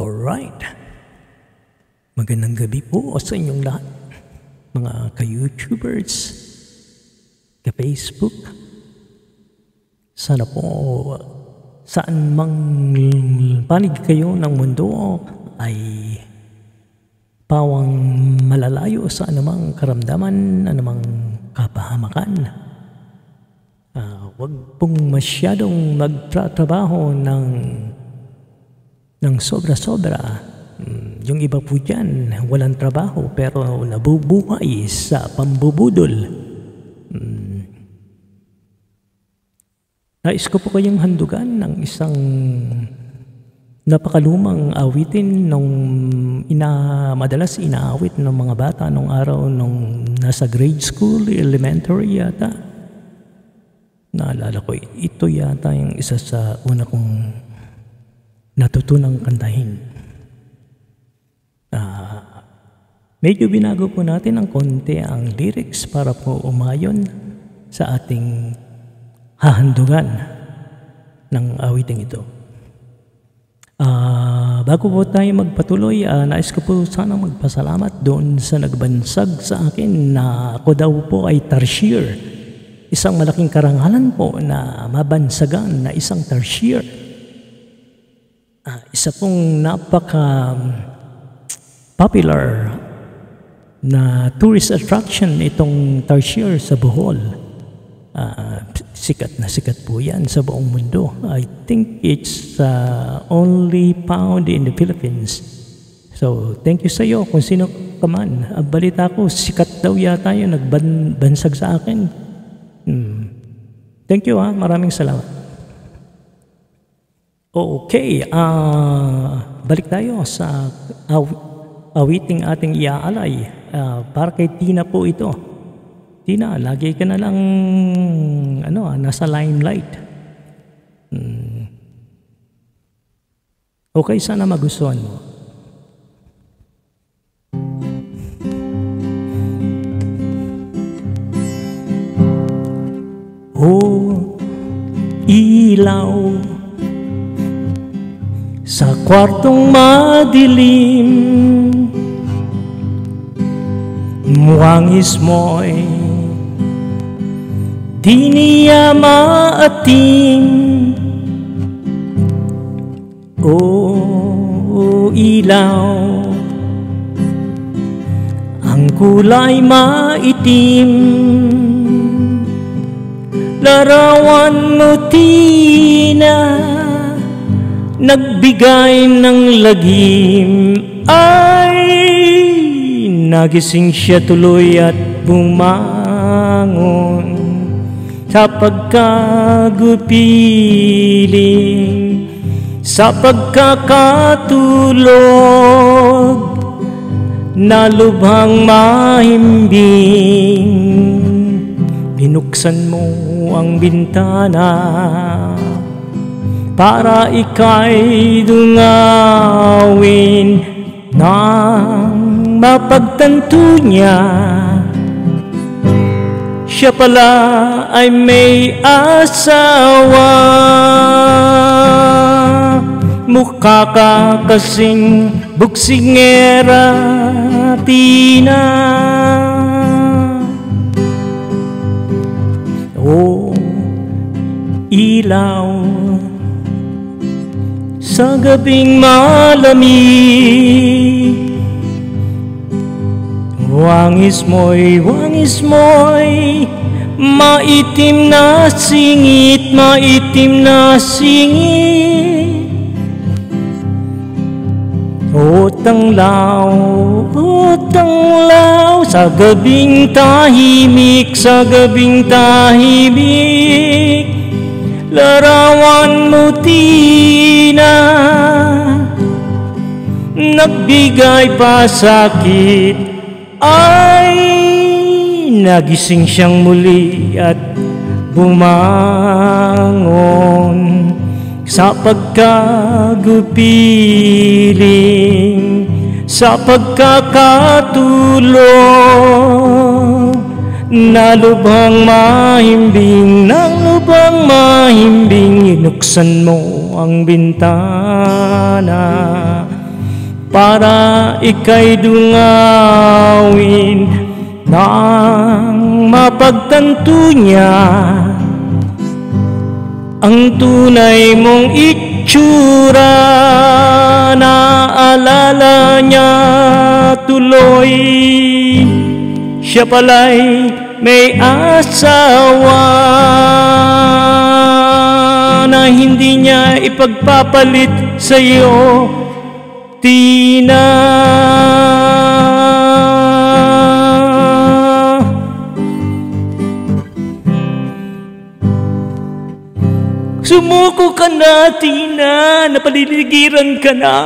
Alright. Magandang gabi po sa inyong lahat, mga ka-YouTubers, ka-Facebook. Sana po saan mang panig kayo ng mundo ay pawang malalayo sa anumang karamdaman, anumang kapahamakan. Huwag pong masyadong magtrabaho ng sobra-sobra. Yung iba po dyan, walang trabaho pero nabubuhay sa pambubudol. Nais ko po kayong handugan ng isang napakalumang awitin nung madalas inaawit ng mga bata nung araw nung nasa grade school, elementary yata. Naalala ko, ito yata yung isa sa una kong natutunang kantahin. Medyo binago po natin ng konti ang lyrics para po umayon sa ating hahandugan ng awiting ito. Bago po tayo magpatuloy, nais ko po sana magpasalamat doon sa nagbansag sa akin na ako daw po ay tarsier. Isang malaking karangalan po na mabansagan na isang tarsier. Isa pong napaka-popular na tourist attraction itong tarsier sa Bohol. Sikat na sikat po yan sa buong mundo. I think it's only found in the Philippines. So, thank you sa iyo kung sino ka man. Balita ko, sikat daw yata yung nagbansag sa akin. Thank you maraming salamat. Okay, balik tayo sa awiting ating iaalay. Para kay Tina po ito. Tina, lagi ka na lang nasa limelight. Okay, sana magustuhan mo. Oh, ilaw sa kwartong madilim, muwangis mo'y di niya maatim. O ilaw, ang kulay maitim, larawan mo Tina, nagbigay ng lagim. Ay, nagising siya tuloy at bumangon sa pagkagupiling, sa pagkakatulog na lubhang mahimbing. Binuksan mo ang bintana para ika'y dungawin, nang mapagtanto niya siya pala ay may asawa. Mukha ka kasing buksingera, Tina. Oh, ilaw sa gabing malamig, wangis mo'y maitim na singit, maitim na singit. O tanglaw sa gabing tahimik, sa gabing tahimik, larawan mo Tina, nagbigay pa sakit. Ay, nagising siyang muli at bumangon sa pagkagupiling, sa pagkakatulog na lubhang mahimbing, ng lubhang mahimbing. Inuksan mo ang bintana para ika'y dungawin nang mapagtanto niya ang tunay mong itsura. Naalala niya tuloy, siya pala'y may asawa na hindi niya ipagpapalit sa'yo, Tina. Sumuko ka na, Tina, napaliligiran ka na.